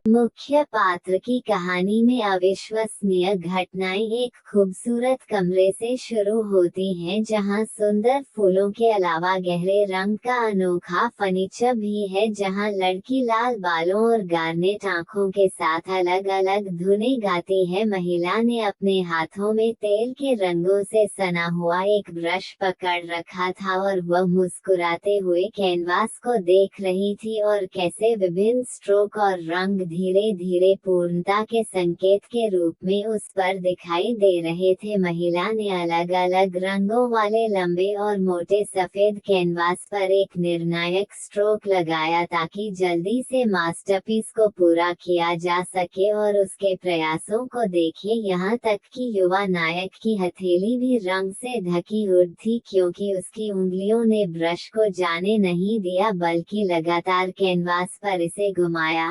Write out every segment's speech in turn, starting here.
मुख्य पात्र की कहानी में अविश्वसनीय घटनाएं एक खूबसूरत कमरे से शुरू होती हैं जहां सुंदर फूलों के अलावा गहरे रंग का अनोखा फर्नीचर भी है, जहां लड़की लाल बालों और गार्नेट आंखों के साथ अलग अलग धुनें गाती है। महिला ने अपने हाथों में तेल के रंगों से सना हुआ एक ब्रश पकड़ रखा था और वह मुस्कुराते हुए कैनवास को देख रही थी और कैसे विभिन्न स्ट्रोक और रंग धीरे धीरे पूर्णता के संकेत के रूप में उस पर दिखाई दे रहे थे। महिला ने अलग अलग रंगों वाले लंबे और मोटे सफेद कैनवास पर एक निर्णायक स्ट्रोक लगाया ताकि जल्दी से मास्टरपीस को पूरा किया जा सके और उसके प्रयासों को देखे। यहाँ तक कि युवा नायक की हथेली भी रंग से ढकी हुई थी, क्योंकि उसकी उंगलियों ने ब्रश को जाने नहीं दिया बल्कि लगातार कैनवास पर इसे घुमाया।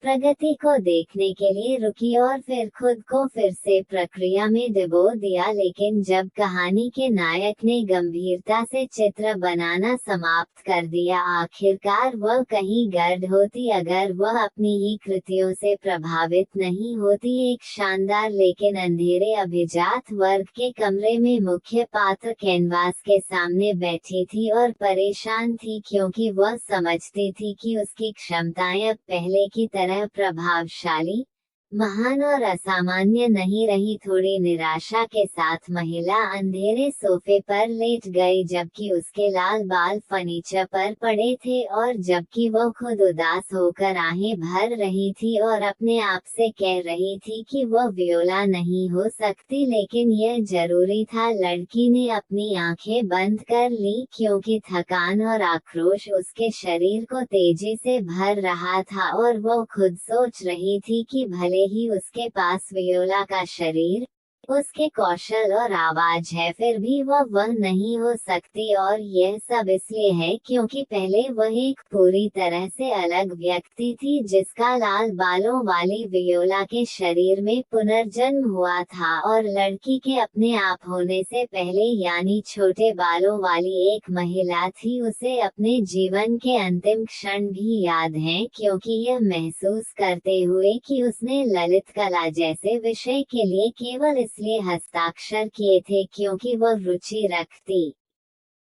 प्रगति को देखने के लिए रुकी और फिर खुद को फिर से प्रक्रिया में डुबो दिया। लेकिन जब कहानी के नायक ने गंभीरता से चित्र बनाना समाप्त कर दिया, आखिरकार वह कहीं गर्द होती अगर वह अपनी ही कृतियों से प्रभावित नहीं होती। एक शानदार लेकिन अंधेरे अभिजात वर्ग के कमरे में मुख्य पात्र कैनवास के सामने बैठी थी और परेशान थी, क्योंकि वह समझती थी कि उसकी क्षमताएं अब पहले की तरह प्रभावशाली, महान और असामान्य नहीं रही। थोड़ी निराशा के साथ महिला अंधेरे सोफे पर लेट गई, जबकि उसके लाल बाल फर्नीचर पर पड़े थे और जबकि वह खुद उदास होकर आहें भर रही थी और अपने आप से कह रही थी कि वह वियोला नहीं हो सकती, लेकिन यह जरूरी था। लड़की ने अपनी आंखें बंद कर ली, क्योंकि थकान और आक्रोश उसके शरीर को तेजी से भर रहा था और वह खुद सोच रही थी कि भले ही उसके पास वियोला का शरीर, उसके कौशल और आवाज है, फिर भी वह नहीं हो सकती। और यह सब इसलिए है क्योंकि पहले वह एक पूरी तरह से अलग व्यक्ति थी, जिसका लाल बालों वाली वियोला के शरीर में पुनर्जन्म हुआ था और लड़की के अपने आप होने से पहले, यानी छोटे बालों वाली एक महिला थी। उसे अपने जीवन के अंतिम क्षण भी याद हैं, क्योंकि यह महसूस करते हुए कि उसने ललित कला जैसे विषय के लिए केवल इसलिए हस्ताक्षर किए थे क्योंकि वह रुचि रखती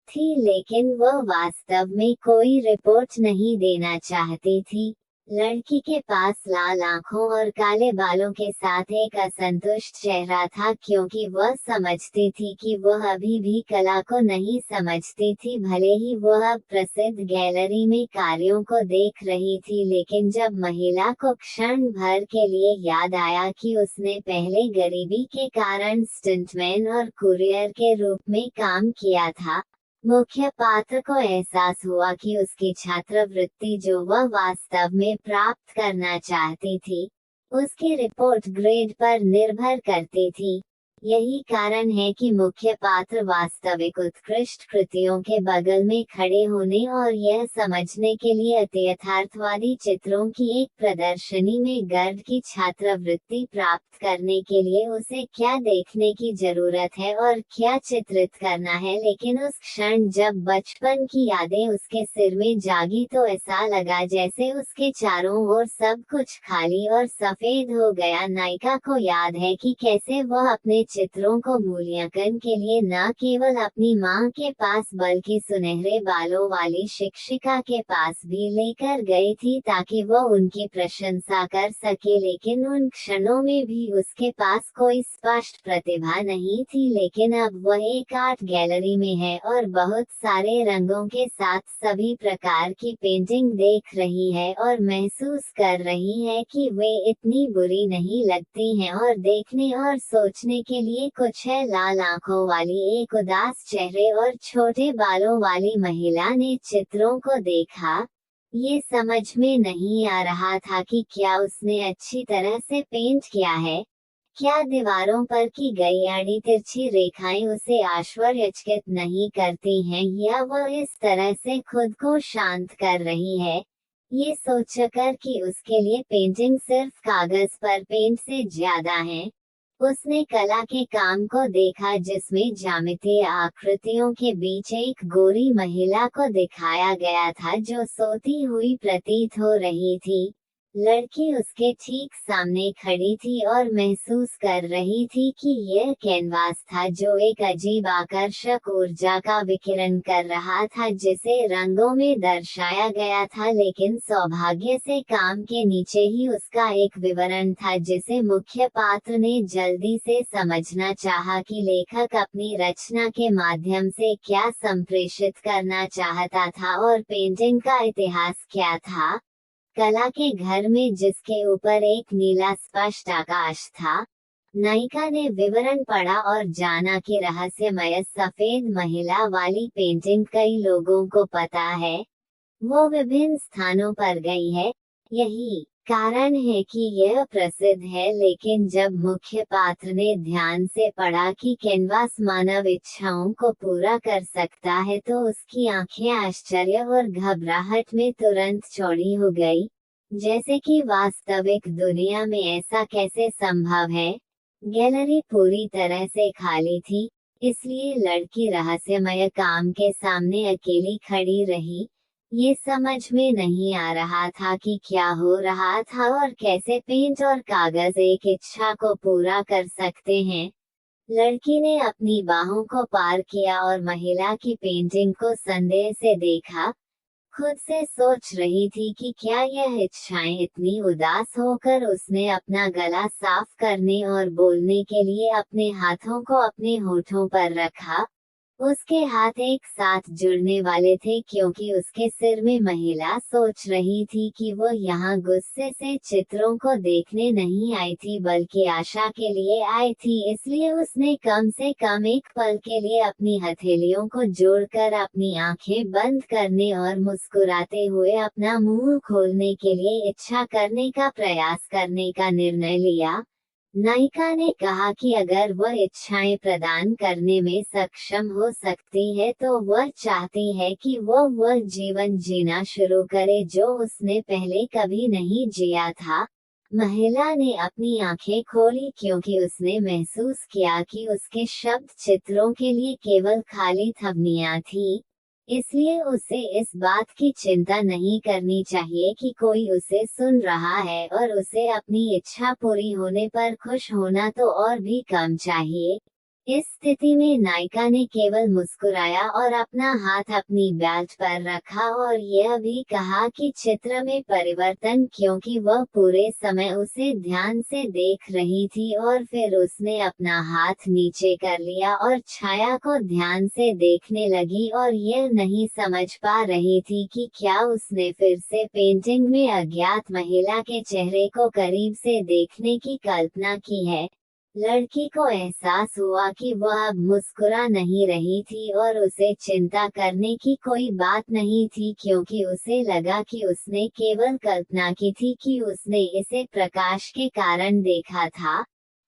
थी, लेकिन वह वास्तव में कोई रिपोर्ट नहीं देना चाहती थी। लड़की के पास लाल आंखों और काले बालों के साथ एक असंतुष्ट चेहरा था, क्योंकि वह समझती थी कि वह अभी भी कला को नहीं समझती थी। भले ही वह अब प्रसिद्ध गैलरी में कार्यों को देख रही थी, लेकिन जब महिला को क्षण भर के लिए याद आया कि उसने पहले गरीबी के कारण स्टंटमैन और कुरियर के रूप में काम किया था, मुख्य पात्र को एहसास हुआ कि उसकी छात्रवृत्ति जो वह वास्तव में प्राप्त करना चाहती थी, उसकी रिपोर्ट ग्रेड पर निर्भर करती थी। यही कारण है कि मुख्य पात्र वास्तविक उत्कृष्ट कृतियों के बगल में खड़े होने और यह समझने के लिए अतियथार्थवादी चित्रों की एक प्रदर्शनी में गर्द की छात्रवृत्ति प्राप्त करने के लिए उसे क्या देखने की जरूरत है और क्या चित्रित करना है। लेकिन उस क्षण जब बचपन की यादें उसके सिर में जागी, तो ऐसा लगा जैसे उसके चारों ओर सब कुछ खाली और सफेद हो गया। नायिका को याद है कि कैसे वह अपने चित्रों को मूल्यांकन के लिए न केवल अपनी मां के पास बल्कि सुनहरे बालों वाली शिक्षिका के पास भी लेकर गई थी, ताकि वह उनकी प्रशंसा कर सके। लेकिन उन क्षणों में भी उसके पास कोई स्पष्ट प्रतिभा नहीं थी। लेकिन अब वह एक आर्ट गैलरी में है और बहुत सारे रंगों के साथ सभी प्रकार की पेंटिंग देख रही है और महसूस कर रही है कि वे इतनी बुरी नहीं लगती हैं और देखने और सोचने के लिए कुछ है। लाल आंखों वाली एक उदास चेहरे और छोटे बालों वाली महिला ने चित्रों को देखा। ये समझ में नहीं आ रहा था कि क्या उसने अच्छी तरह से पेंट किया है, क्या दीवारों पर की गई आड़ी तिरछी रेखाएं उसे आश्चर्यचकित नहीं करती हैं, या वह इस तरह से खुद को शांत कर रही है, ये सोचकर कि उसके लिए पेंटिंग सिर्फ कागज पर पेंट से ज्यादा है। उसने कला के काम को देखा, जिसमें ज्यामितीय आकृतियों के बीच एक गोरी महिला को दिखाया गया था जो सोती हुई प्रतीत हो रही थी। लड़की उसके ठीक सामने खड़ी थी और महसूस कर रही थी कि यह कैनवास था जो एक अजीब आकर्षक ऊर्जा का विकिरण कर रहा था जिसे रंगों में दर्शाया गया था, लेकिन सौभाग्य से काम के नीचे ही उसका एक विवरण था जिसे मुख्य पात्र ने जल्दी से समझना चाहा कि लेखक अपनी रचना के माध्यम से क्या संप्रेषित करना चाहता था और पेंटिंग का इतिहास क्या था। कला के घर में जिसके ऊपर एक नीला स्पष्ट आकाश था। नायिका ने विवरण पढ़ा और जाना कि रहस्यमय सफेद महिला वाली पेंटिंग कई लोगों को पता है, वो विभिन्न स्थानों पर गई है, यही कारण है कि यह प्रसिद्ध है। लेकिन जब मुख्य पात्र ने ध्यान से पढ़ा कि कैनवास मानव इच्छाओं को पूरा कर सकता है तो उसकी आंखें आश्चर्य और घबराहट में तुरंत चौड़ी हो गई, जैसे कि वास्तविक दुनिया में ऐसा कैसे संभव है। गैलरी पूरी तरह से खाली थी, इसलिए लड़की रहस्यमय काम के सामने अकेली खड़ी रही। ये समझ में नहीं आ रहा था कि क्या हो रहा था और कैसे पेंट और कागज एक इच्छा को पूरा कर सकते हैं। लड़की ने अपनी बाहों को पार किया और महिला की पेंटिंग को संदेह से देखा। खुद से सोच रही थी कि क्या यह इच्छाएं इतनी उदास होकर उसने अपना गला साफ करने और बोलने के लिए अपने हाथों को अपने होठों पर रखा। उसके हाथ एक साथ जुड़ने वाले थे क्योंकि उसके सिर में महिला सोच रही थी कि वो यहाँ गुस्से से चित्रों को देखने नहीं आई थी बल्कि आशा के लिए आई थी, इसलिए उसने कम से कम एक पल के लिए अपनी हथेलियों को जोड़कर अपनी आंखें बंद करने और मुस्कुराते हुए अपना मुंह खोलने के लिए इच्छा करने का प्रयास करने का निर्णय लिया। नायिका ने कहा कि अगर वह इच्छाएं प्रदान करने में सक्षम हो सकती है तो वह चाहती है कि वह जीवन जीना शुरू करे जो उसने पहले कभी नहीं जिया था। महिला ने अपनी आंखें खोली क्योंकि उसने महसूस किया कि उसके शब्द चित्रों के लिए केवल खाली ध्वनियां थीं। इसलिए उसे इस बात की चिंता नहीं करनी चाहिए कि कोई उसे सुन रहा है और उसे अपनी इच्छा पूरी होने पर खुश होना तो और भी कम चाहिए। इस स्थिति में नायिका ने केवल मुस्कुराया और अपना हाथ अपनी बेल्ट पर रखा और यह भी कहा कि चित्र में परिवर्तन, क्योंकि वह पूरे समय उसे ध्यान से देख रही थी। और फिर उसने अपना हाथ नीचे कर लिया और छाया को ध्यान से देखने लगी और यह नहीं समझ पा रही थी कि क्या उसने फिर से पेंटिंग में अज्ञात महिला के चेहरे को करीब से देखने की कल्पना की है। लड़की को एहसास हुआ कि वह अब मुस्कुरा नहीं रही थी और उसे चिंता करने की कोई बात नहीं थी क्योंकि उसे लगा कि उसने केवल कल्पना की थी कि उसने इसे प्रकाश के कारण देखा था।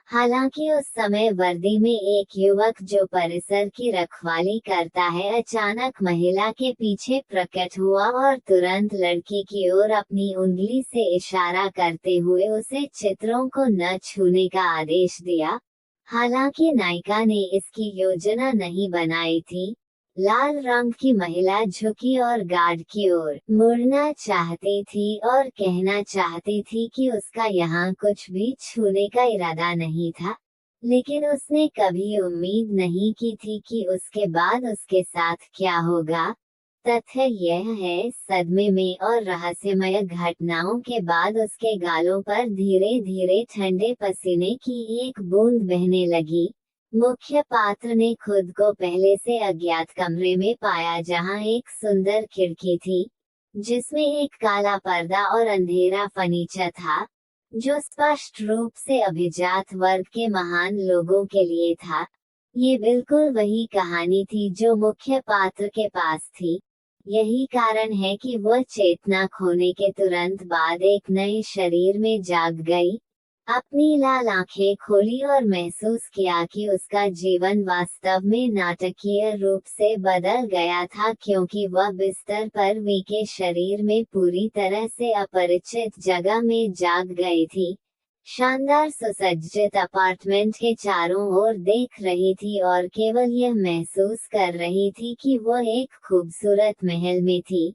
हालांकि उस समय वर्दी में एक युवक जो परिसर की रखवाली करता है अचानक महिला के पीछे प्रकट हुआ और तुरंत लड़की की ओर अपनी उंगली से इशारा करते हुए उसे चित्रों को न छूने का आदेश दिया। हालांकि नायिका ने इसकी योजना नहीं बनाई थी। लाल रंग की महिला झुकी और गार्ड की ओर मुड़ना चाहती थी और कहना चाहती थी कि उसका यहाँ कुछ भी छूने का इरादा नहीं था, लेकिन उसने कभी उम्मीद नहीं की थी कि उसके बाद उसके साथ क्या होगा। तथ्य यह है, सदमे में और रहस्यमय घटनाओं के बाद उसके गालों पर धीरे धीरे ठंडे पसीने की एक बूंद बहने लगी। मुख्य पात्र ने खुद को पहले से अज्ञात कमरे में पाया जहां एक सुंदर खिड़की थी, जिसमें एक काला पर्दा और अंधेरा फर्नीचर था, जो स्पष्ट रूप से अभिजात वर्ग के महान लोगों के लिए था। ये बिल्कुल वही कहानी थी जो मुख्य पात्र के पास थी। यही कारण है कि वह चेतना खोने के तुरंत बाद एक नए शरीर में जाग गई। अपनी लाल आंखें खोली और महसूस किया कि उसका जीवन वास्तव में नाटकीय रूप से बदल गया था क्योंकि वह बिस्तर पर वी के शरीर में पूरी तरह से अपरिचित जगह में जाग गई थी। शानदार सुसज्जित अपार्टमेंट के चारों ओर देख रही थी और केवल यह महसूस कर रही थी कि वह एक खूबसूरत महल में थी।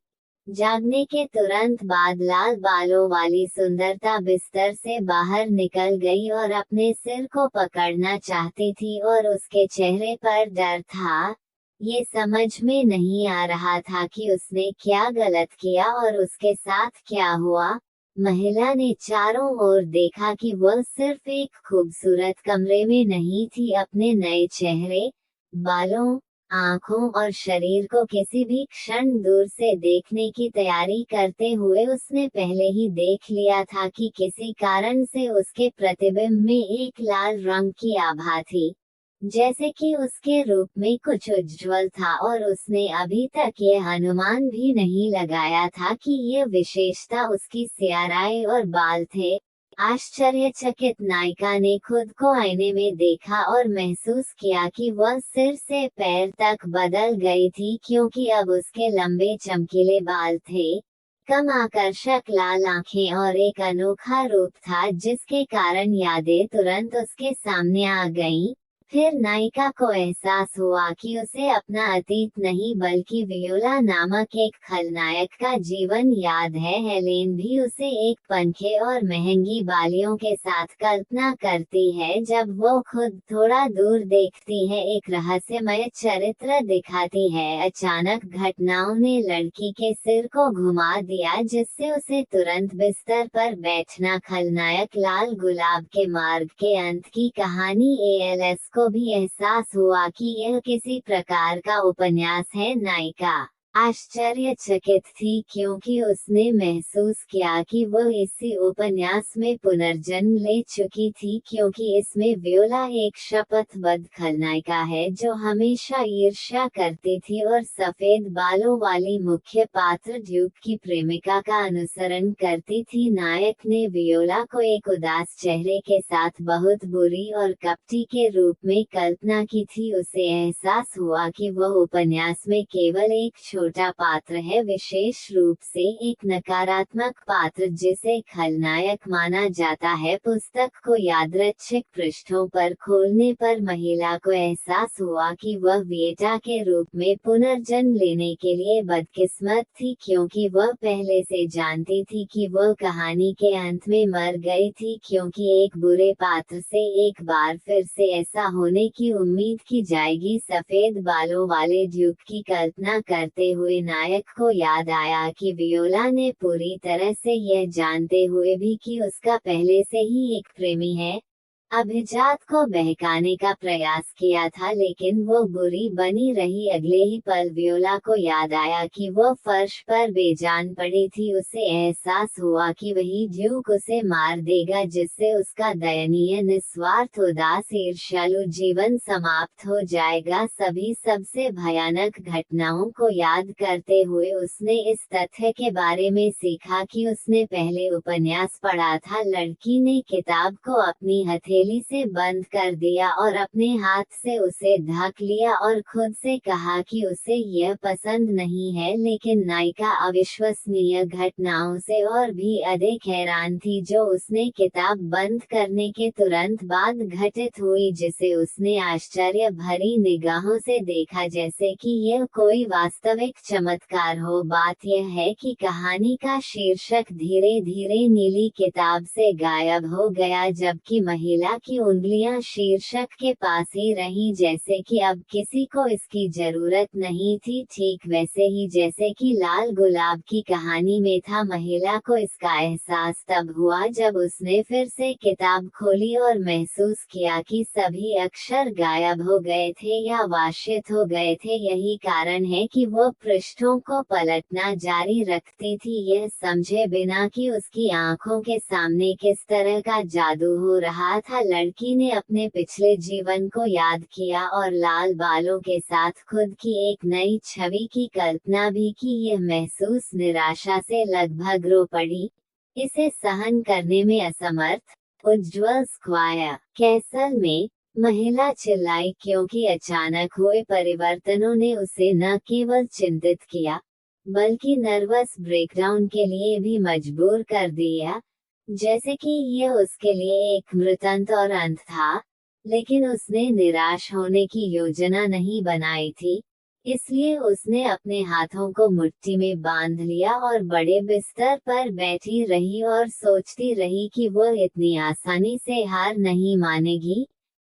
जागने के तुरंत बाद लाल बालों वाली सुंदरता बिस्तर से बाहर निकल गई और अपने सिर को पकड़ना चाहती थी और उसके चेहरे पर डर था। ये समझ में नहीं आ रहा था कि उसने क्या गलत किया और उसके साथ क्या हुआ। महिला ने चारों ओर देखा कि वह सिर्फ एक खूबसूरत कमरे में नहीं थी, अपने नए चेहरे, बालों, आंखों और शरीर को किसी भी क्षण दूर से देखने की तैयारी करते हुए उसने पहले ही देख लिया था कि किसी कारण से उसके प्रतिबिंब में एक लाल रंग की आभा थी, जैसे कि उसके रूप में कुछ उज्ज्वल था, और उसने अभी तक यह अनुमान भी नहीं लगाया था कि यह विशेषता उसकी सियाराई और बाल थे। आश्चर्यचकित नायिका ने खुद को आईने में देखा और महसूस किया कि वह सिर से पैर तक बदल गई थी, क्योंकि अब उसके लंबे चमकीले बाल थे, कम आकर्षक लाल आंखें और एक अनोखा रूप था जिसके कारण यादें तुरंत उसके सामने आ गईं। फिर नायिका को एहसास हुआ कि उसे अपना अतीत नहीं बल्कि वियोला नामक एक खलनायक का जीवन याद है। हेलेन भी उसे एक पंखे और महंगी बालियों के साथ कल्पना करती है। जब वो खुद थोड़ा दूर देखती है, एक रहस्यमय चरित्र दिखाती है। अचानक घटनाओं ने लड़की के सिर को घुमा दिया, जिससे उसे तुरंत बिस्तर पर बैठना, खलनायक लाल गुलाब के मार्ग के अंत की कहानी एएलएस को भी एहसास हुआ कि यह किसी प्रकार का उपन्यास है। नायिका आश्चर्यचकित थी क्योंकि उसने महसूस किया कि वह इसी उपन्यास में पुनर्जन्म ले चुकी थी, क्योंकि इसमें वियोला एक शपथबद्ध खलनायिका है जो हमेशा ईर्ष्या करती थी और सफेद बालों वाली मुख्य पात्र ड्यूक की प्रेमिका का अनुसरण करती थी। नायक ने वियोला को एक उदास चेहरे के साथ बहुत बुरी और कपटी के रूप में कल्पना की थी। उसे एहसास हुआ कि वह उपन्यास में केवल एक छोटा पात्र है, विशेष रूप से एक नकारात्मक पात्र जिसे खलनायक माना जाता है। पुस्तक को यादृच्छिक पृष्ठों पर खोलने पर महिला को एहसास हुआ कि वह विएटा के रूप में पुनर्जन्म लेने के लिए बदकिस्मत थी, क्योंकि वह पहले से जानती थी कि वह कहानी के अंत में मर गई थी, क्योंकि एक बुरे पात्र से एक बार फिर से ऐसा होने की उम्मीद की जाएगी। सफेद बालों वाले ड्यूक की कल्पना करते हुए नायक को याद आया कि वियोला ने पूरी तरह से यह जानते हुए भी कि उसका पहले से ही एक प्रेमी है, अभिजात को बहकाने का प्रयास किया था, लेकिन वो बुरी बनी रही। अगले ही पल वियोला को याद आया कि वो फर्श पर बेजान पड़ी थी। उसे एहसास हुआ कि वही ड्यूक उसे मार देगा, जिससे उसका दयनीय, निस्वार्थ, उदास, ईर्ष्यालु जीवन समाप्त हो जाएगा। सभी सबसे भयानक घटनाओं को याद करते हुए उसने इस तथ्य के बारे में सीखा कि उसने पहले उपन्यास पढ़ा था। लड़की ने किताब को अपनी हथेली से बंद कर दिया और अपने हाथ से उसे ढक लिया और खुद से कहा कि उसे यह पसंद नहीं है। लेकिन नायिका अविश्वसनीय घटनाओं से और भी अधिक हैरान थी जो उसने किताब बंद करने के तुरंत बाद घटित हुई, जिसे उसने आश्चर्य भरी निगाहों से देखा, जैसे कि यह कोई वास्तविक चमत्कार हो। बात यह है कि कहानी का शीर्षक धीरे धीरे नीली किताब से गायब हो गया, जबकि महिला की उंगलियां शीर्षक के पास ही रहीं, जैसे कि अब किसी को इसकी जरूरत नहीं थी। ठीक वैसे ही जैसे कि लाल गुलाब की कहानी में था। महिला को इसका एहसास तब हुआ जब उसने फिर से किताब खोली और महसूस किया कि सभी अक्षर गायब हो गए थे या वाशित हो गए थे। यही कारण है कि वो पृष्ठों को पलटना जारी रखती थी, यह समझे बिना कि उसकी आंखों के सामने किस तरह का जादू हो रहा था। लड़की ने अपने पिछले जीवन को याद किया और लाल बालों के साथ खुद की एक नई छवि की कल्पना भी की। यह महसूस निराशा से लगभग रो पड़ी, इसे सहन करने में असमर्थ। उज्ज्वल स्क्वायर कैसल में महिला चिल्लाई, क्योंकि अचानक हुए परिवर्तनों ने उसे न केवल चिंतित किया बल्कि नर्वस ब्रेकडाउन के लिए भी मजबूर कर दिया, जैसे कि यह उसके लिए एक मृत्यंत और अंत था। लेकिन उसने निराश होने की योजना नहीं बनाई थी। इसलिए उसने अपने हाथों को मुट्ठी में बांध लिया और बड़े बिस्तर पर बैठी रही और सोचती रही कि वह इतनी आसानी से हार नहीं मानेगी,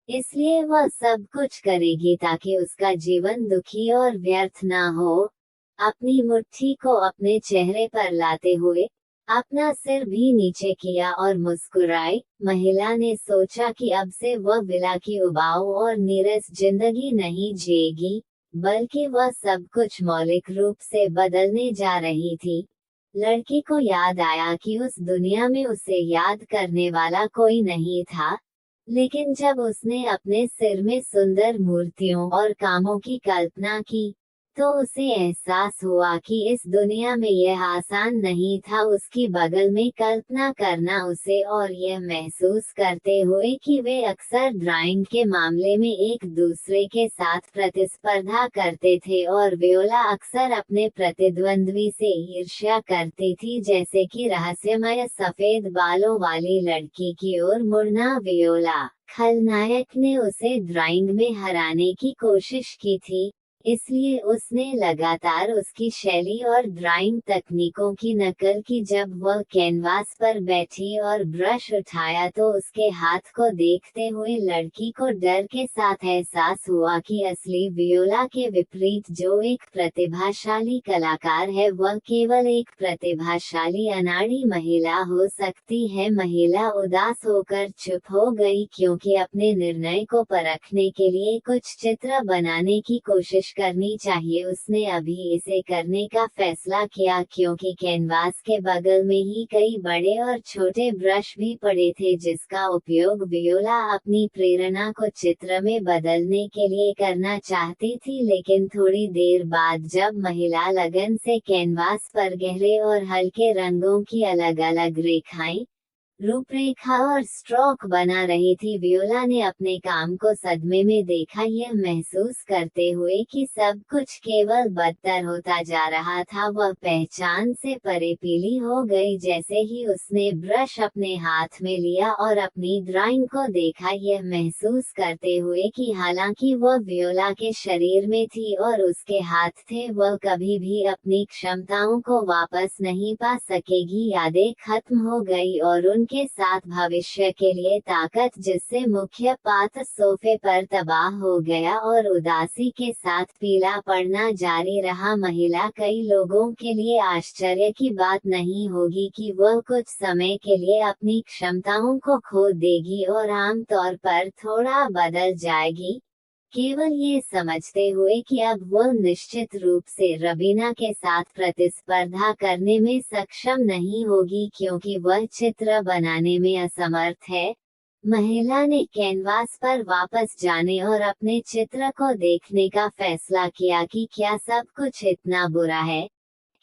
इसलिए वह सब कुछ करेगी ताकि उसका जीवन दुखी और व्यर्थ ना हो। अपनी मुट्ठी को अपने चेहरे पर लाते हुए अपना सिर भी नीचे किया और मुस्कुराई। महिला ने सोचा कि अब से वह विला की उबाऊ और नीरस जिंदगी नहीं जिएगी, बल्कि वह सब कुछ मौलिक रूप से बदलने जा रही थी। लड़की को याद आया कि उस दुनिया में उसे याद करने वाला कोई नहीं था, लेकिन जब उसने अपने सिर में सुंदर मूर्तियों और कामों की कल्पना की, तो उसे एहसास हुआ कि इस दुनिया में यह आसान नहीं था उसकी बगल में कल्पना करना उसे, और यह महसूस करते हुए कि वे अक्सर ड्राइंग के मामले में एक दूसरे के साथ प्रतिस्पर्धा करते थे और वियोला अक्सर अपने प्रतिद्वंद्वी से ईर्ष्या करती थी, जैसे कि रहस्यमय सफेद बालों वाली लड़की की ओर मुड़ना। वियोला खलनायक ने उसे ड्राइंग में हराने की कोशिश की थी, इसलिए उसने लगातार उसकी शैली और ड्राइंग तकनीकों की नकल की। जब वह कैनवास पर बैठी और ब्रश उठाया तो उसके हाथ को देखते हुए लड़की को डर के साथ एहसास हुआ कि असली वियोला के विपरीत जो एक प्रतिभाशाली कलाकार है, वह केवल एक प्रतिभाशाली अनाड़ी महिला हो सकती है। महिला उदास होकर चुप हो गई, क्योंकि अपने निर्णय को परखने के लिए कुछ चित्र बनाने की कोशिश करनी चाहिए। उसने अभी इसे करने का फैसला किया, क्योंकि कैनवास के बगल में ही कई बड़े और छोटे ब्रश भी पड़े थे, जिसका उपयोग वियोला अपनी प्रेरणा को चित्र में बदलने के लिए करना चाहती थी। लेकिन थोड़ी देर बाद जब महिला लगन से कैनवास पर गहरे और हल्के रंगों की अलग अलग रेखाएं, रूपरेखा और स्ट्रोक बना रही थी, वियोला ने अपने काम को सदमे में देखा, यह महसूस करते हुए कि सब कुछ केवल बदतर होता जा रहा था। वह पहचान से परे पीली हो गई जैसे ही उसने ब्रश अपने हाथ में लिया और अपनी ड्राइंग को देखा, यह महसूस करते हुए कि हालांकि वह वियोला के शरीर में थी और उसके हाथ थे, वह कभी भी अपनी क्षमताओं को वापस नहीं पा सकेगी। यादें खत्म हो गई और उनके साथ भविष्य के लिए ताकत, जिससे मुख्य पात्र सोफे पर तबाह हो गया और उदासी के साथ पीला पड़ना जारी रहा। महिला कई लोगों के लिए आश्चर्य की बात नहीं होगी कि वह कुछ समय के लिए अपनी क्षमताओं को खो देगी और आमतौर पर थोड़ा बदल जाएगी, केवल ये समझते हुए कि अब वह निश्चित रूप से रवीना के साथ प्रतिस्पर्धा करने में सक्षम नहीं होगी, क्योंकि वह चित्र बनाने में असमर्थ है। महिला ने कैनवास पर वापस जाने और अपने चित्र को देखने का फैसला किया कि क्या सब कुछ इतना बुरा है।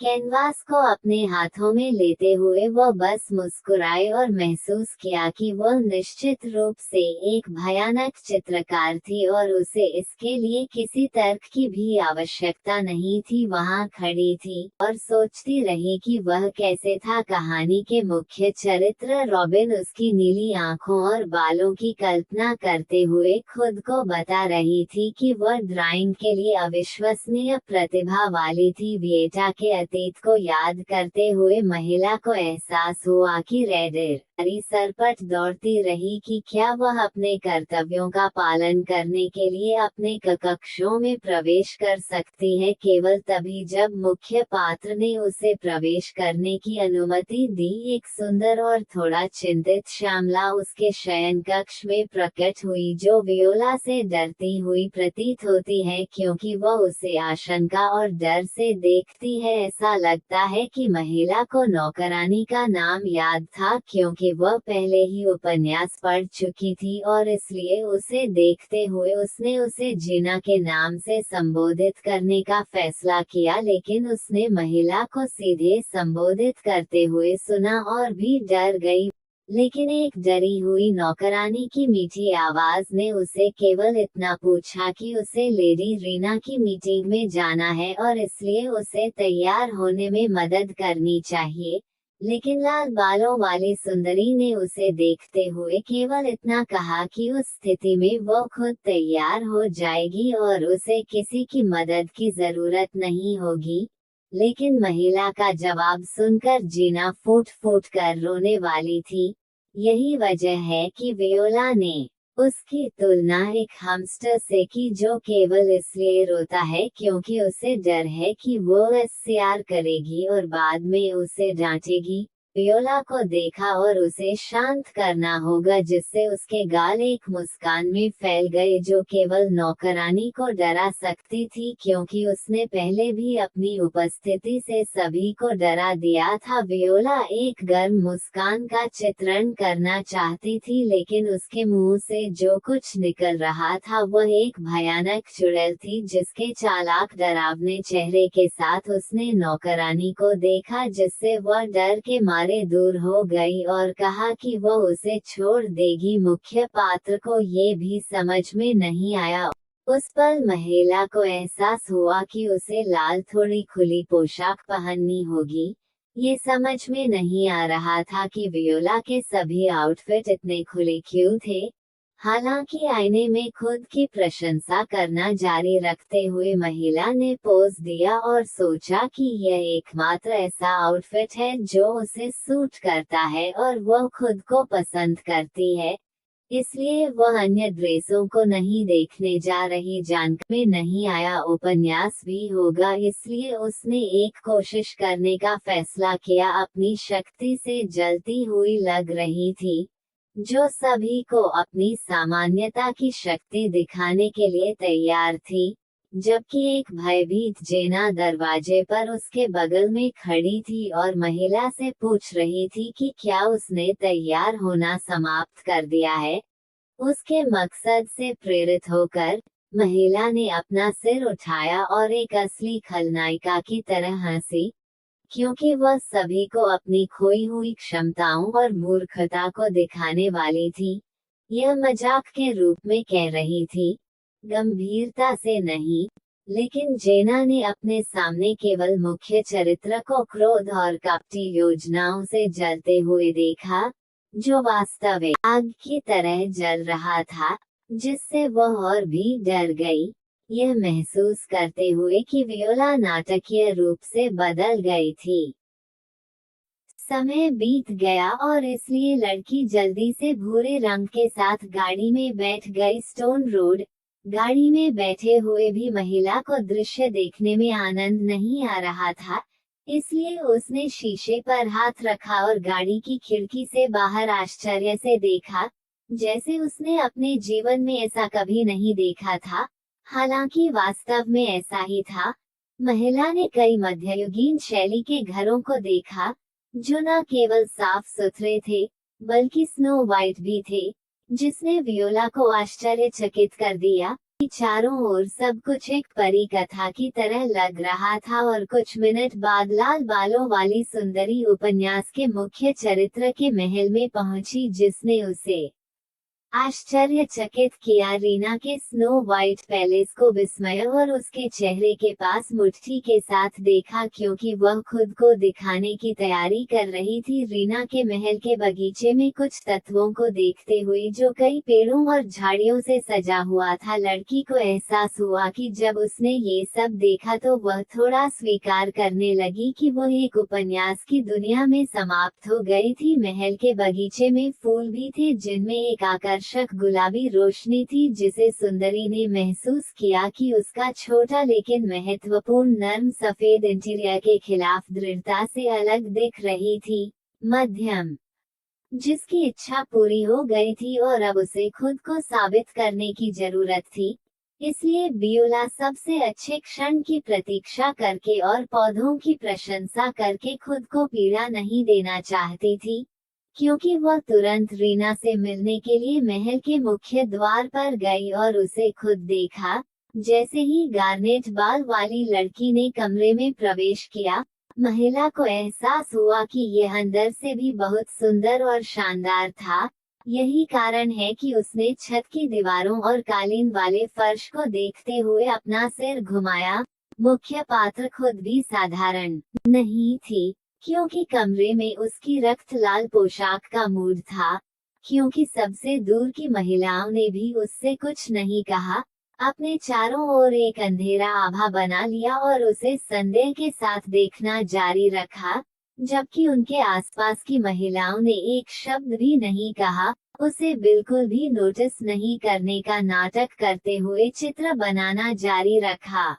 कैनवास को अपने हाथों में लेते हुए वह बस मुस्कुराए और महसूस किया कि वह निश्चित रूप से एक भयानक चित्रकार थी और उसे इसके लिए किसी तर्क की भी आवश्यकता नहीं थी। वहां खड़ी थी और सोचती रही कि वह कैसे था। कहानी के मुख्य चरित्र रॉबिन उसकी नीली आंखों और बालों की कल्पना करते हुए खुद को बता रही थी कि वह ड्राइंग के लिए अविश्वसनीय प्रतिभा वाली थी। विएटा के अतीत को याद करते हुए महिला को एहसास हुआ कि रेडिर सरपट दौड़ती रही कि क्या वह अपने कर्तव्यों का पालन करने के लिए अपने कक्षों में प्रवेश कर सकती है, केवल तभी जब मुख्य पात्र ने उसे प्रवेश करने की अनुमति दी। एक सुंदर और थोड़ा चिंतित श्यामला उसके शयन कक्ष में प्रकट हुई, जो वियोला से डरती हुई प्रतीत होती है, क्योंकि वह उसे आशंका और डर से देखती है। ऐसा लगता है कि महिला को नौकरानी का नाम याद था, क्योंकि वह पहले ही उपन्यास पढ़ चुकी थी और इसलिए उसे देखते हुए उसने उसे जीना के नाम से संबोधित करने का फैसला किया। लेकिन उसने महिला को सीधे संबोधित करते हुए सुना और भी डर गई। लेकिन एक डरी हुई नौकरानी की मीठी आवाज ने उसे केवल इतना पूछा कि उसे लेडी रीना की मीटिंग में जाना है और इसलिए उसे तैयार होने में मदद करनी चाहिए। लेकिन लाल बालों वाली सुंदरी ने उसे देखते हुए केवल इतना कहा कि उस स्थिति में वो खुद तैयार हो जाएगी और उसे किसी की मदद की जरूरत नहीं होगी। लेकिन महिला का जवाब सुनकर जीना फूट फूट कर रोने वाली थी। यही वजह है कि वियोला ने उसकी तुलना एक हैमस्टर से की जो केवल इसलिए रोता है क्योंकि उसे डर है कि वो एससीआर करेगी और बाद में उसे डांटेगी। वियोला को देखा और उसे शांत करना होगा जिससे उसके गाल एक मुस्कान में फैल गए जो केवल नौकरानी को डरा सकती थी क्योंकि उसने पहले भी अपनी उपस्थिति से सभी को डरा दिया था। वियोला एक गर्म मुस्कान का चित्रण करना चाहती थी लेकिन उसके मुंह से जो कुछ निकल रहा था वह एक भयानक चुड़ैल थी जिसके चालाक डरावने चेहरे के साथ उसने नौकरानी को देखा जिससे वह डर के मारे दूर हो गई और कहा कि वो उसे छोड़ देगी। मुख्य पात्र को ये भी समझ में नहीं आया। उस पल महिला को एहसास हुआ कि उसे लाल थोड़ी खुली पोशाक पहननी होगी। ये समझ में नहीं आ रहा था कि वियोला के सभी आउटफिट इतने खुले क्यों थे। हालांकि आईने में खुद की प्रशंसा करना जारी रखते हुए महिला ने पोज दिया और सोचा कि यह एकमात्र ऐसा आउटफिट है जो उसे सूट करता है और वह खुद को पसंद करती है, इसलिए वह अन्य ड्रेसों को नहीं देखने जा रही। जानकर में नहीं आया उपन्यास भी होगा इसलिए उसने एक कोशिश करने का फैसला किया। अपनी शक्ति से जलती हुई लग रही थी जो सभी को अपनी सामान्यता की शक्ति दिखाने के लिए तैयार थी, जबकि एक भयभीत जेना दरवाजे पर उसके बगल में खड़ी थी और महिला से पूछ रही थी कि क्या उसने तैयार होना समाप्त कर दिया है। उसके मकसद से प्रेरित होकर महिला ने अपना सिर उठाया और एक असली खलनायिका की तरह हंसी, क्योंकि वह सभी को अपनी खोई हुई क्षमताओं और मूर्खता को दिखाने वाली थी। यह मजाक के रूप में कह रही थी, गंभीरता से नहीं। लेकिन जेना ने अपने सामने केवल मुख्य चरित्र को क्रोध और कपटी योजनाओं से जलते हुए देखा, जो वास्तविक आग की तरह जल रहा था, जिससे वह और भी डर गई, यह महसूस करते हुए कि वियोला नाटकीय रूप से बदल गई थी। समय बीत गया और इसलिए लड़की जल्दी से भूरे रंग के साथ गाड़ी में बैठ गई। Stone road. गाड़ी में बैठे हुए भी महिला को दृश्य देखने में आनंद नहीं आ रहा था, इसलिए उसने शीशे पर हाथ रखा और गाड़ी की खिड़की से बाहर आश्चर्य से देखा, जैसे उसने अपने जीवन में ऐसा कभी नहीं देखा था। हालांकि वास्तव में ऐसा ही था। महिला ने कई मध्ययुगीन शैली के घरों को देखा, जो न केवल साफ सुथरे थे, बल्कि स्नो वाइट भी थे, जिसने वियोला को आश्चर्यचकित कर दिया। चारों ओर सब कुछ एक परी कथा की तरह लग रहा था और कुछ मिनट बाद लाल बालों वाली सुंदरी उपन्यास के मुख्य चरित्र के महल में पहुंची, जिसने उसे आश्चर्यचकित किया। रीना के स्नो वाइट पैलेस को विस्मय और उसके चेहरे के पास मुट्ठी के साथ देखा, क्योंकि वह खुद को दिखाने की तैयारी कर रही थी। रीना के महल के बगीचे में कुछ तत्वों को देखते हुए जो कई पेड़ों और झाड़ियों से सजा हुआ था, लड़की को एहसास हुआ कि जब उसने ये सब देखा तो वह थोड़ा स्वीकार करने लगी कि वह एक उपन्यास की दुनिया में समाप्त हो गई थी। महल के बगीचे में फूल भी थे जिनमें एक आकर्षक गुलाबी रोशनी थी, जिसे सुंदरी ने महसूस किया कि उसका छोटा लेकिन महत्वपूर्ण नर्म सफेद इंटीरियर के खिलाफ दृढ़ता से अलग दिख रही थी। मध्यम, जिसकी इच्छा पूरी हो गई थी और अब उसे खुद को साबित करने की जरूरत थी। इसलिए वियोला सबसे अच्छे क्षण की प्रतीक्षा करके और पौधों की प्रशंसा करके खुद को पीड़ा नहीं देना चाहती थी, क्योंकि वह तुरंत रीना से मिलने के लिए महल के मुख्य द्वार पर गई और उसे खुद देखा। जैसे ही गार्नेट बाल वाली लड़की ने कमरे में प्रवेश किया, महिला को एहसास हुआ कि यह अंदर से भी बहुत सुंदर और शानदार था। यही कारण है कि उसने छत की दीवारों और कालीन वाले फर्श को देखते हुए अपना सिर घुमाया। मुख्य पात्र खुद भी साधारण नहीं थी। क्योंकि कमरे में उसकी रक्त लाल पोशाक का मूड था। क्योंकि सबसे दूर की महिलाओं ने भी उससे कुछ नहीं कहा, अपने चारों ओर एक अंधेरा आभा बना लिया और उसे संदेह के साथ देखना जारी रखा, जबकि उनके आसपास की महिलाओं ने एक शब्द भी नहीं कहा, उसे बिल्कुल भी नोटिस नहीं करने का नाटक करते हुए चित्र बनाना जारी रखा।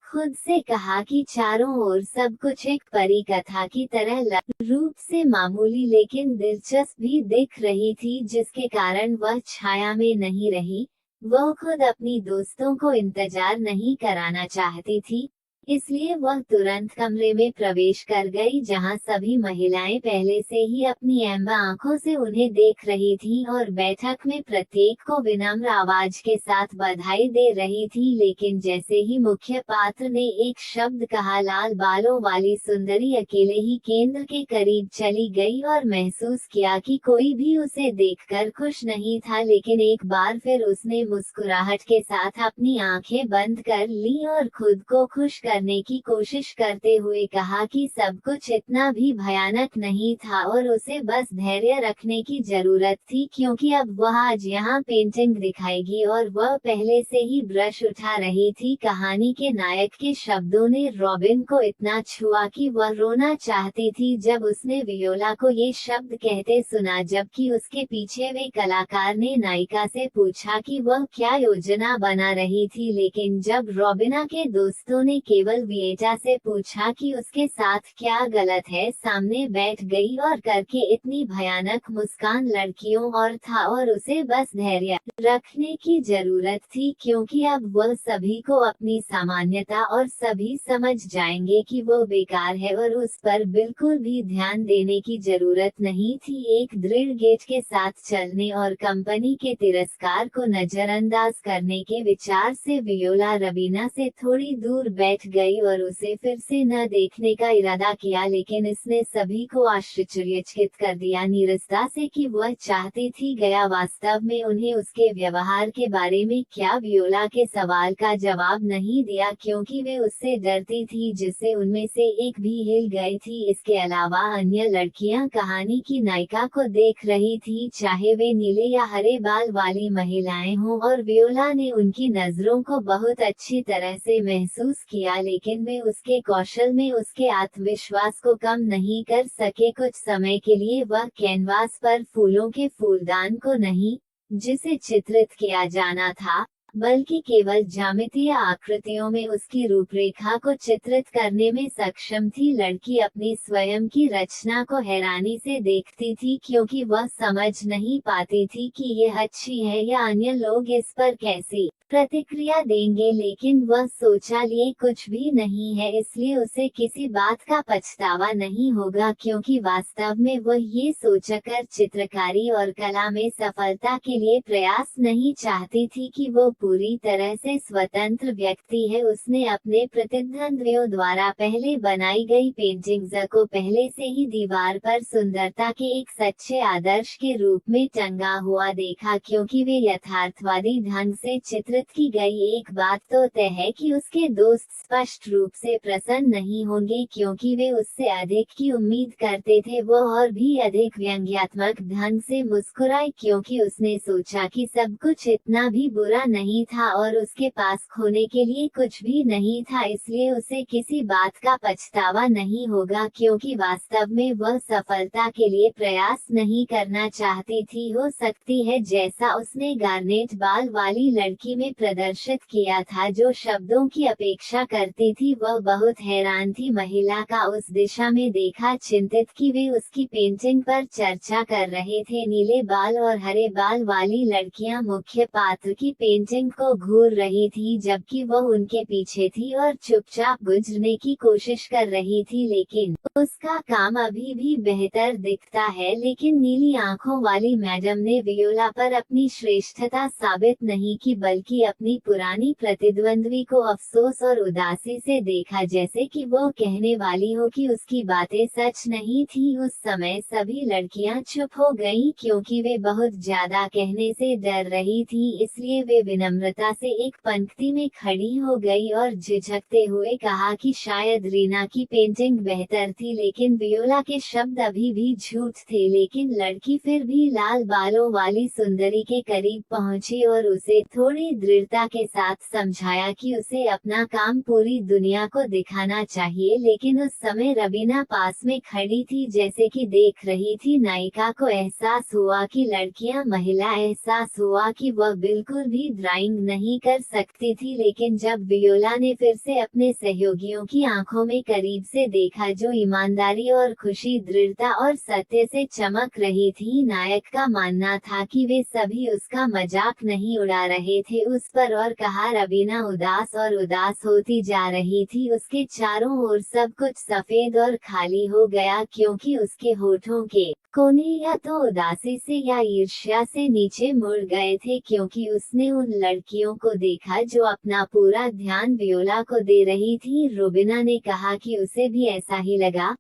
खुद से कहा कि चारों ओर सब कुछ एक परी कथा की तरह रूप से मामूली लेकिन दिलचस्प भी दिख रही थी, जिसके कारण वह छाया में नहीं रही। वह खुद अपनी दोस्तों को इंतजार नहीं कराना चाहती थी, इसलिए वह तुरंत कमरे में प्रवेश कर गई जहां सभी महिलाएं पहले से ही अपनी एम्बा आंखों से उन्हें देख रही थीं और बैठक में प्रत्येक को विनम्र आवाज के साथ बधाई दे रही थी। लेकिन जैसे ही मुख्य पात्र ने एक शब्द कहा, लाल बालों वाली सुंदरी अकेले ही केंद्र के करीब चली गई और महसूस किया कि कोई भी उसे देखकर खुश नहीं था। लेकिन एक बार फिर उसने मुस्कुराहट के साथ अपनी आंखें बंद कर ली और खुद को खुश करने की कोशिश करते हुए कहा कि सब कुछ इतना भी भयानक नहीं था और उसे बस धैर्य रखने की जरूरत थी, क्योंकि अब वह आज यहाँ पेंटिंग दिखाएगी और वह पहले से ही ब्रश उठा रही थी। कहानी के नायक के शब्दों ने रॉबिन को इतना छुआ कि वह रोना चाहती थी जब उसने वियोला को ये शब्द कहते सुना, जबकि उसके पीछे वे कलाकार ने नायिका से पूछा कि वह क्या योजना बना रही थी। लेकिन जब रॉबिना के दोस्तों ने केवल विएटा से पूछा कि उसके साथ क्या गलत है, सामने बैठ गई और करके इतनी भयानक मुस्कान लड़कियों और था और उसे बस धैर्य रखने की जरूरत थी, क्योंकि अब वह सभी को अपनी सामान्यता और सभी समझ जाएंगे कि वो बेकार है और उस पर बिल्कुल भी ध्यान देने की जरूरत नहीं थी। एक दृढ़ गेज के साथ चलने और कंपनी के तिरस्कार को नजरअंदाज करने के विचार से वियोला रबीना से थोड़ी दूर बैठ गई और उसे फिर से न देखने का इरादा किया। लेकिन इसने सभी को आश्चर्यचकित कर दिया नीरसता से कि वह चाहती थी गया वास्तव में उन्हें उसके व्यवहार के बारे में क्या। वियोला के सवाल का जवाब नहीं दिया क्योंकि वे उससे डरती थी, जिससे उनमें से एक भी हिल गई थी। इसके अलावा अन्य लड़कियां कहानी की नायिका को देख रही थी, चाहे वे नीले या हरे बाल वाली महिलाएं हों, और वियोला ने उनकी नजरों को बहुत अच्छी तरह से महसूस किया। लेकिन वे उसके कौशल में उसके आत्मविश्वास को कम नहीं कर सके। कुछ समय के लिए वह कैनवास पर फूलों के फूलदान को नहीं, जिसे चित्रित किया जाना था, बल्कि केवल ज्यामितीय आकृतियों में उसकी रूपरेखा को चित्रित करने में सक्षम थी। लड़की अपनी स्वयं की रचना को हैरानी से देखती थी, क्योंकि वह समझ नहीं पाती थी कि यह अच्छी है या अन्य लोग इस पर कैसी प्रतिक्रिया देंगे। लेकिन वह सोचा लिए कुछ भी नहीं है, इसलिए उसे किसी बात का पछतावा नहीं होगा, क्योंकि वास्तव में वह ये सोचकर चित्रकारी और कला में सफलता के लिए प्रयास नहीं चाहती थी कि वो पूरी तरह से स्वतंत्र व्यक्ति है। उसने अपने प्रतिद्वंद्वियों द्वारा पहले बनाई गई पेंटिंग्स को पहले से ही दीवार पर सुंदरता के एक सच्चे आदर्श के रूप में टंगा हुआ देखा, क्योंकि वे यथार्थवादी ढंग से चित्रित की गई। एक बात तो तय है कि उसके दोस्त स्पष्ट रूप से प्रसन्न नहीं होंगे, क्योंकि वे उससे अधिक की उम्मीद करते थे। वो और भी अधिक व्यंग्यात्मक ढंग से मुस्कुराई, क्योंकि उसने सोचा कि सब कुछ इतना भी बुरा नहीं था और उसके पास खोने के लिए कुछ भी नहीं था, इसलिए उसे किसी बात का पछतावा नहीं होगा, क्योंकि वास्तव में वह सफलता के लिए प्रयास नहीं करना चाहती थी। हो सकती है जैसा उसने गार्नेट बाल वाली लड़की में प्रदर्शित किया था, जो शब्दों की अपेक्षा करती थी। वह बहुत हैरान थी महिला का उस दिशा में देखा, चिंतित कि वे उसकी पेंटिंग पर चर्चा कर रहे थे। नीले बाल और हरे बाल वाली लड़कियां मुख्य पात्र की पेंटिंग को घूर रही थी, जबकि वह उनके पीछे थी और चुपचाप गुजरने की कोशिश कर रही थी। लेकिन उसका काम अभी भी बेहतर दिखता है। लेकिन नीली आंखों वाली मैडम ने वियोला पर अपनी श्रेष्ठता साबित नहीं की, बल्कि कि अपनी पुरानी प्रतिद्वंद्वी को अफसोस और उदासी से देखा, जैसे कि वो कहने वाली हो कि उसकी बातें सच नहीं थी। उस समय सभी लड़कियां चुप हो गईं क्योंकि वे बहुत ज्यादा कहने से डर रही थी, इसलिए वे विनम्रता से एक पंक्ति में खड़ी हो गई और झिझकते हुए कहा कि शायद रीना की पेंटिंग बेहतर थी, लेकिन वियोला के शब्द अभी भी झूठ थे। लेकिन लड़की फिर भी लाल बालों वाली सुंदरी के करीब पहुंची और उसे थोड़ी दृढ़ता के साथ समझाया कि उसे अपना काम पूरी दुनिया को दिखाना चाहिए। लेकिन उस समय रबीना पास में खड़ी थी, जैसे कि देख रही थी। नायिका को एहसास हुआ कि लड़कियां महिला एहसास हुआ कि वह बिल्कुल भी ड्राइंग नहीं कर सकती थी। लेकिन जब वियोला ने फिर से अपने सहयोगियों की आंखों में करीब से देखा, जो ईमानदारी और खुशी, दृढ़ता और सत्य से चमक रही थी, नायक का मानना था कि वे सभी उसका मजाक नहीं उड़ा रहे थे उस पर, और कहा रबीना उदास और उदास होती जा रही थी। उसके चारों ओर सब कुछ सफेद और खाली हो गया, क्योंकि उसके होठों के कोने या तो उदासी से या ईर्ष्या से नीचे मुड़ गए थे, क्योंकि उसने उन लड़कियों को देखा जो अपना पूरा ध्यान वियोला को दे रही थी। रुबीना ने कहा कि उसे भी ऐसा ही लगा।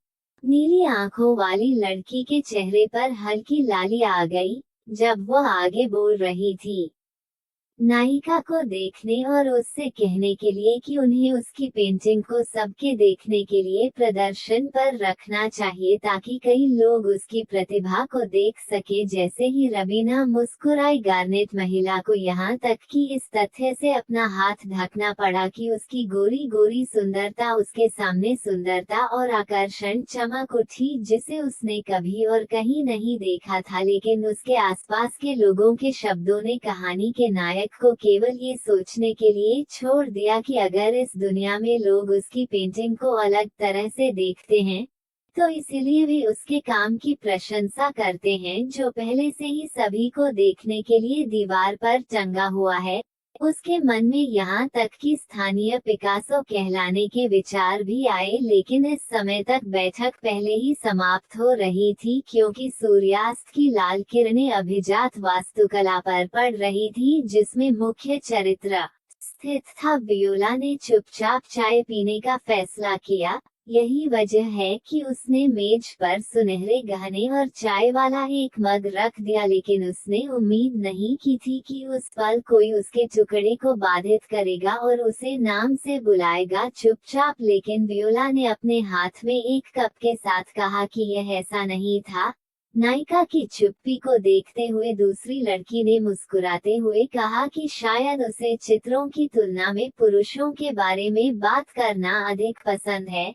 नीली आंखों वाली लड़की के चेहरे पर हल्की लाली आ गई जब वह आगे बोल रही थी, नायिका को देखने और उससे कहने के लिए कि उन्हें उसकी पेंटिंग को सबके देखने के लिए प्रदर्शन पर रखना चाहिए, ताकि कई लोग उसकी प्रतिभा को देख सके। जैसे ही रबीना मुस्कुराई, गार्नेट महिला को यहाँ तक कि इस तथ्य से अपना हाथ ढकना पड़ा कि उसकी गोरी गोरी सुंदरता, उसके सामने सुंदरता और आकर्षण चमक उठी, जिसे उसने कभी और कहीं नहीं देखा था। लेकिन उसके आसपास के लोगों के शब्दों ने कहानी के नायक को केवल ये सोचने के लिए छोड़ दिया कि अगर इस दुनिया में लोग उसकी पेंटिंग को अलग तरह से देखते हैं, तो इसीलिए वे उसके काम की प्रशंसा करते हैं, जो पहले से ही सभी को देखने के लिए दीवार पर टंगा हुआ है। उसके मन में यहाँ तक कि स्थानीय पिकासो कहलाने के विचार भी आए, लेकिन इस समय तक बैठक पहले ही समाप्त हो रही थी, क्योंकि सूर्यास्त की लाल किरणें अभिजात वास्तुकला पर पड़ रही थी, जिसमें मुख्य चरित्र स्थित था। वियोला ने चुपचाप चाय पीने का फैसला किया। यही वजह है कि उसने मेज पर सुनहरे गहने और चाय वाला एक मग रख दिया, लेकिन उसने उम्मीद नहीं की थी कि उस पल कोई उसके टुकड़े को बाधित करेगा और उसे नाम से बुलाएगा। चुपचाप, लेकिन वियोला ने अपने हाथ में एक कप के साथ कहा कि यह ऐसा नहीं था। नायिका की चुप्पी को देखते हुए दूसरी लड़की ने मुस्कुराते हुए कहा कि शायद उसे चित्रों की तुलना में पुरुषों के बारे में बात करना अधिक पसंद है।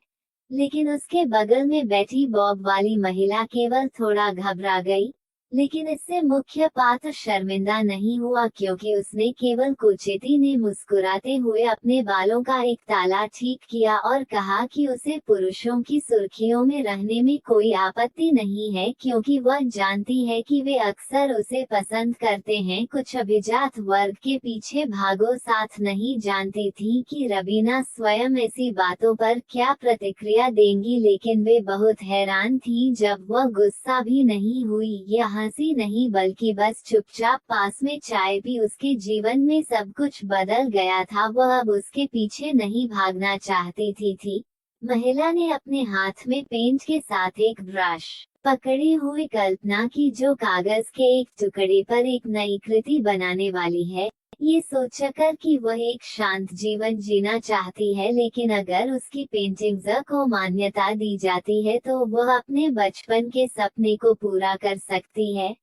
लेकिन उसके बगल में बैठी बॉब वाली महिला केवल थोड़ा घबरा गई, लेकिन इससे मुख्य पात्र शर्मिंदा नहीं हुआ, क्योंकि उसने केवल कुचिती ने मुस्कुराते हुए अपने बालों का एक ताला ठीक किया और कहा कि उसे पुरुषों की सुर्खियों में रहने में कोई आपत्ति नहीं है, क्योंकि वह जानती है कि वे अक्सर उसे पसंद करते हैं। कुछ अभिजात वर्ग के पीछे भागो साथ नहीं जानती थी कि रबीना स्वयं ऐसी बातों पर क्या प्रतिक्रिया देंगी, लेकिन वे बहुत हैरान थी जब वह गुस्सा भी नहीं हुई या हंसी नहीं, बल्कि बस चुपचाप पास में चाय पी। उसके जीवन में सब कुछ बदल गया था। वह अब उसके पीछे नहीं भागना चाहती थी। महिला ने अपने हाथ में पेंट के साथ एक ब्रश पकड़े हुए कल्पना की, जो कागज के एक टुकड़े पर एक नई कृति बनाने वाली है, ये सोचकर कि वह एक शांत जीवन जीना चाहती है। लेकिन अगर उसकी पेंटिंग्स को मान्यता दी जाती है तो वह अपने बचपन के सपने को पूरा कर सकती है।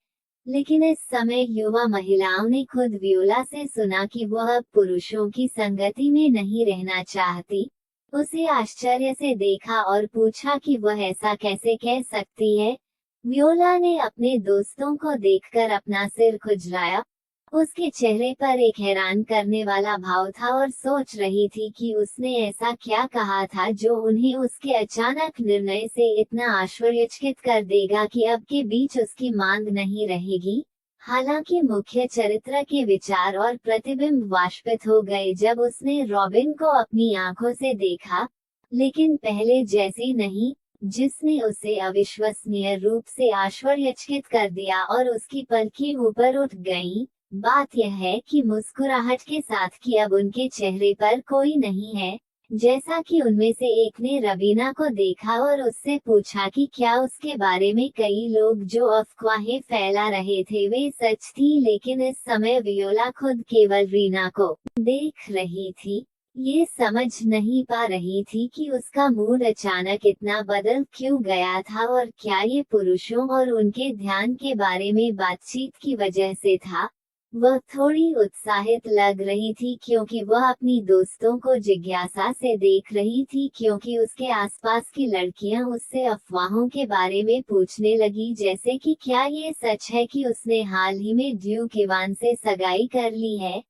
लेकिन इस समय युवा महिलाओं ने खुद वियोला से सुना कि वह अब पुरुषों की संगति में नहीं रहना चाहती। उसे आश्चर्य से देखा और पूछा कि वह ऐसा कैसे कह सकती है। वियोला ने अपने दोस्तों को देखकर अपना सिर खुजलाया। उसके चेहरे पर एक हैरान करने वाला भाव था और सोच रही थी कि उसने ऐसा क्या कहा था जो उन्हें उसके अचानक निर्णय से इतना आश्चर्यचकित कर देगा कि अब के बीच उसकी मांग नहीं रहेगी। हालांकि मुख्य चरित्र के विचार और प्रतिबिंब वाष्पित हो गए जब उसने रॉबिन को अपनी आंखों से देखा, लेकिन पहले जैसी नहीं, जिसने उसे अविश्वसनीय रूप से आश्चर्यचकित कर दिया और उसकी पलकें ऊपर उठ गईं। बात यह है कि मुस्कुराहट के साथ कि अब उनके चेहरे पर कोई नहीं है। जैसा कि उनमें से एक ने रवीना को देखा और उससे पूछा कि क्या उसके बारे में कई लोग जो अफवाहें फैला रहे थे वे सच थी, लेकिन इस समय वियोला खुद केवल रीना को देख रही थी। ये समझ नहीं पा रही थी कि उसका मूड अचानक इतना बदल क्यों गया था और क्या ये पुरुषों और उनके ध्यान के बारे में बातचीत की वजह से था। वह थोड़ी उत्साहित लग रही थी क्योंकि वह अपनी दोस्तों को जिज्ञासा से देख रही थी, क्योंकि उसके आसपास की लड़कियां उससे अफवाहों के बारे में पूछने लगी, जैसे कि क्या ये सच है कि उसने हाल ही में ड्यूक इवान से सगाई कर ली है।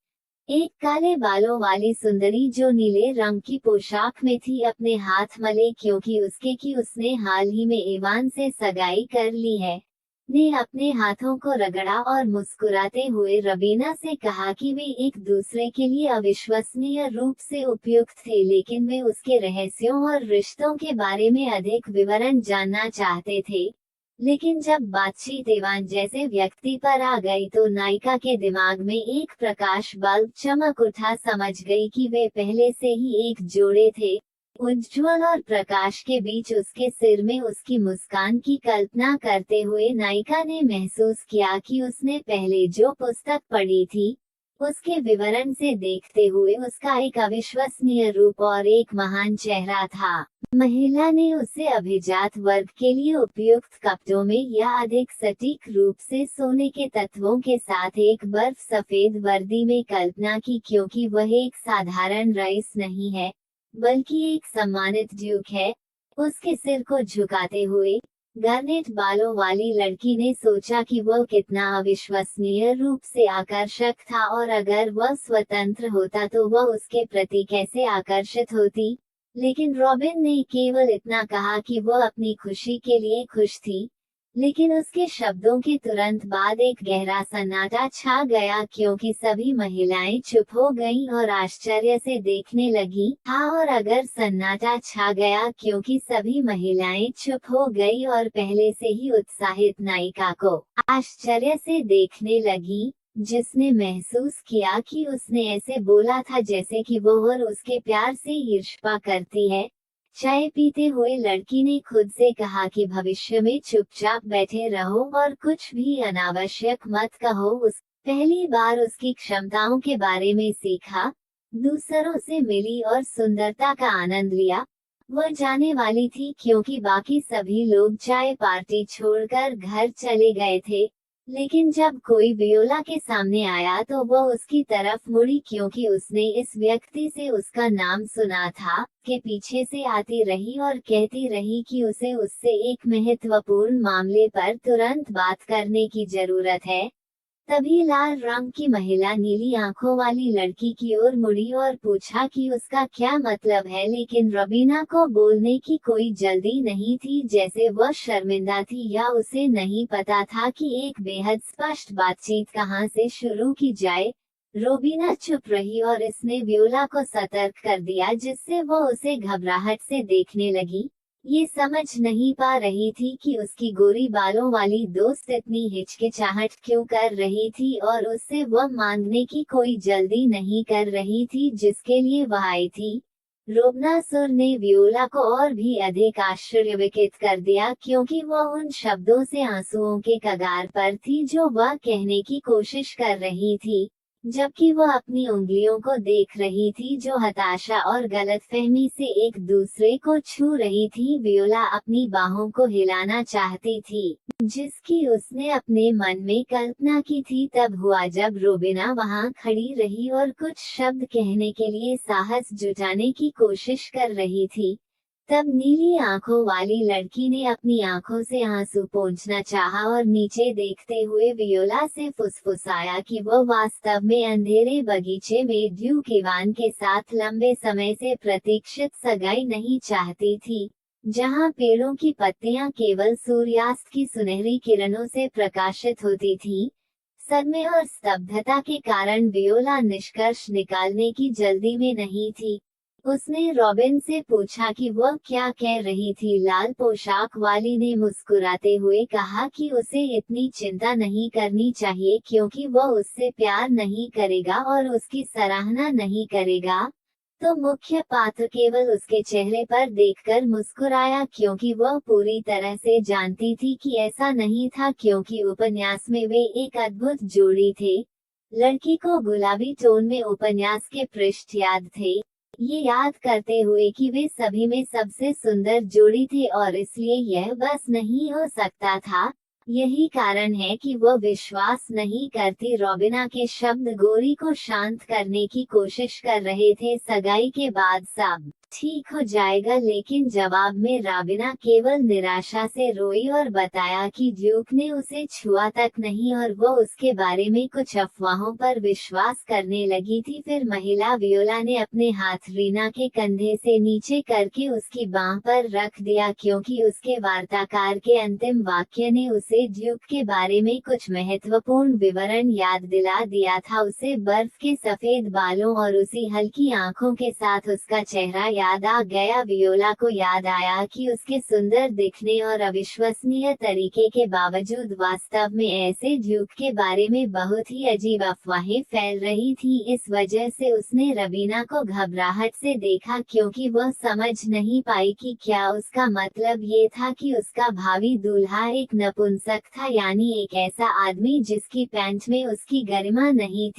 एक काले बालों वाली सुंदरी जो नीले रंग की पोशाक में थी अपने हाथ मले, क्योंकि उसने हाल ही में इवान से सगाई कर ली है, ने अपने हाथों को रगड़ा और मुस्कुराते हुए रवीना से कहा कि वे एक दूसरे के लिए अविश्वसनीय रूप से उपयुक्त थे, लेकिन वे उसके रहस्यों और रिश्तों के बारे में अधिक विवरण जानना चाहते थे। लेकिन जब बातचीत इवान जैसे व्यक्ति पर आ गई तो नायिका के दिमाग में एक प्रकाश बल्ब चमक उठा। समझ गई कि वे पहले से ही एक जोड़े थे। उज्ज्वल और प्रकाश के बीच उसके सिर में उसकी मुस्कान की कल्पना करते हुए नायिका ने महसूस किया कि उसने पहले जो पुस्तक पढ़ी थी उसके विवरण से देखते हुए उसका एक अविश्वसनीय रूप और एक महान चेहरा था। महिला ने उसे अभिजात वर्ग के लिए उपयुक्त कपड़ों में या अधिक सटीक रूप से सोने के तत्वों के साथ एक बर्फ सफेद वर्दी में कल्पना की, क्योंकि वह एक साधारण रईस नहीं है बल्कि एक सम्मानित ड्यूक है। उसके सिर को झुकाते हुए गार्नेट बालों वाली लड़की ने सोचा कि वह कितना अविश्वसनीय रूप से आकर्षक था, और अगर वह स्वतंत्र होता तो वह उसके प्रति कैसे आकर्षित होती। लेकिन रॉबिन ने केवल इतना कहा कि वह अपनी खुशी के लिए खुश थी, लेकिन उसके शब्दों के तुरंत बाद एक गहरा सन्नाटा छा गया, क्योंकि सभी महिलाएं चुप हो गईं और आश्चर्य से देखने लगी। हाँ, और अगर सन्नाटा छा गया क्योंकि सभी महिलाएं चुप हो गई और पहले से ही उत्साहित नायिका को आश्चर्य से देखने लगी, जिसने महसूस किया कि उसने ऐसे बोला था जैसे कि वो और उसके प्यार से ईर्ष्या करती है। चाय पीते हुए लड़की ने खुद से कहा कि भविष्य में चुपचाप बैठे रहो और कुछ भी अनावश्यक मत कहो। उस पहली बार उसकी क्षमताओं के बारे में सीखा, दूसरों से मिली और सुंदरता का आनंद लिया। वह जाने वाली थी क्योंकि बाकी सभी लोग चाय पार्टी छोड़कर घर चले गए थे, लेकिन जब कोई वियोला के सामने आया तो वह उसकी तरफ मुड़ी, क्योंकि उसने इस व्यक्ति से उसका नाम सुना था, के पीछे से आती रही और कहती रही कि उसे उससे एक महत्वपूर्ण मामले पर तुरंत बात करने की जरूरत है। तभी लाल रंग की महिला नीली आंखों वाली लड़की की ओर मुड़ी और पूछा कि उसका क्या मतलब है, लेकिन रवीना को बोलने की कोई जल्दी नहीं थी, जैसे वह शर्मिंदा थी या उसे नहीं पता था कि एक बेहद स्पष्ट बातचीत कहां से शुरू की जाए। रवीना चुप रही और इसने वियोला को सतर्क कर दिया, जिससे वह उसे घबराहट से देखने लगी। ये समझ नहीं पा रही थी कि उसकी गोरी बालों वाली दोस्त इतनी हिचकिचाहट क्यों कर रही थी, और उससे वह मांगने की कोई जल्दी नहीं कर रही थी जिसके लिए वह आई थी। रोबनासुर ने वियोला को और भी अधिक आश्चर्यचकित कर दिया, क्योंकि वह उन शब्दों से आंसुओं के कगार पर थी जो वह कहने की कोशिश कर रही थी, जबकि वह अपनी उंगलियों को देख रही थी जो हताशा और गलतफहमी से एक दूसरे को छू रही थी। वियोला अपनी बाहों को हिलाना चाहती थी, जिसकी उसने अपने मन में कल्पना की थी, तब हुआ जब रोबिना वहां खड़ी रही और कुछ शब्द कहने के लिए साहस जुटाने की कोशिश कर रही थी। तब नीली आंखों वाली लड़की ने अपनी आंखों से आंसू पोंछना चाहा और नीचे देखते हुए वियोला से फुसफुसाया कि वह वास्तव में अंधेरे बगीचे में ड्यूक इवान के साथ लंबे समय से प्रतीक्षित सगाई नहीं चाहती थी, जहां पेड़ों की पत्तियां केवल सूर्यास्त की सुनहरी किरणों से प्रकाशित होती थीं। सदमे और स्तब्धता के कारण वियोला निष्कर्ष निकालने की जल्दी में नहीं थी। उसने रॉबिन से पूछा कि वह क्या कह रही थी। लाल पोशाक वाली ने मुस्कुराते हुए कहा कि उसे इतनी चिंता नहीं करनी चाहिए क्योंकि वह उससे प्यार नहीं करेगा और उसकी सराहना नहीं करेगा। तो मुख्य पात्र केवल उसके चेहरे पर देखकर मुस्कुराया क्योंकि वह पूरी तरह से जानती थी कि ऐसा नहीं था, क्योंकि उपन्यास में वे एक अद्भुत जोड़ी थे। लड़की को गुलाबी टोन में उपन्यास के पृष्ठ याद थे, ये याद करते हुए कि वे सभी में सबसे सुंदर जोड़ी थे और इसलिए यह बस नहीं हो सकता था। यही कारण है कि वह विश्वास नहीं करती। रॉबिना के शब्द गोरी को शांत करने की कोशिश कर रहे थे। सगाई के बाद सब ठीक हो जाएगा, लेकिन जवाब में रॉबिना केवल निराशा से रोई और बताया कि ड्यूक ने उसे छुआ तक नहीं और वो उसके बारे में कुछ अफवाहों पर विश्वास करने लगी थी। फिर महिला वियोला ने अपने हाथ रीना के कंधे से नीचे करके उसकी बांह पर रख दिया क्योंकि उसके वार्ताकार के अंतिम वाक्य ने उसे ड्यूक के बारे में कुछ महत्वपूर्ण विवरण याद दिला दिया था। उसे बर्फ के सफेद बालों और उसी हल्की आंखों के साथ उसका चेहरा याद आ गया। वियोला को याद आया कि उसके सुंदर दिखने और अविश्वसनीय तरीके के बावजूद वास्तव में ऐसे ड्यूक के बारे में बहुत ही अजीब अफवाहें फैल रही थी। इस वजह से उसने रवीना को घबराहट से देखा क्योंकि वह समझ नहीं पाई कि क्या उसका मतलब ये था कि उसका भावी दूल्हा एक नपुंसक था, यानी एक ऐसा आदमी जिसकी पैंट में उसकी गरिमा नहीं थी।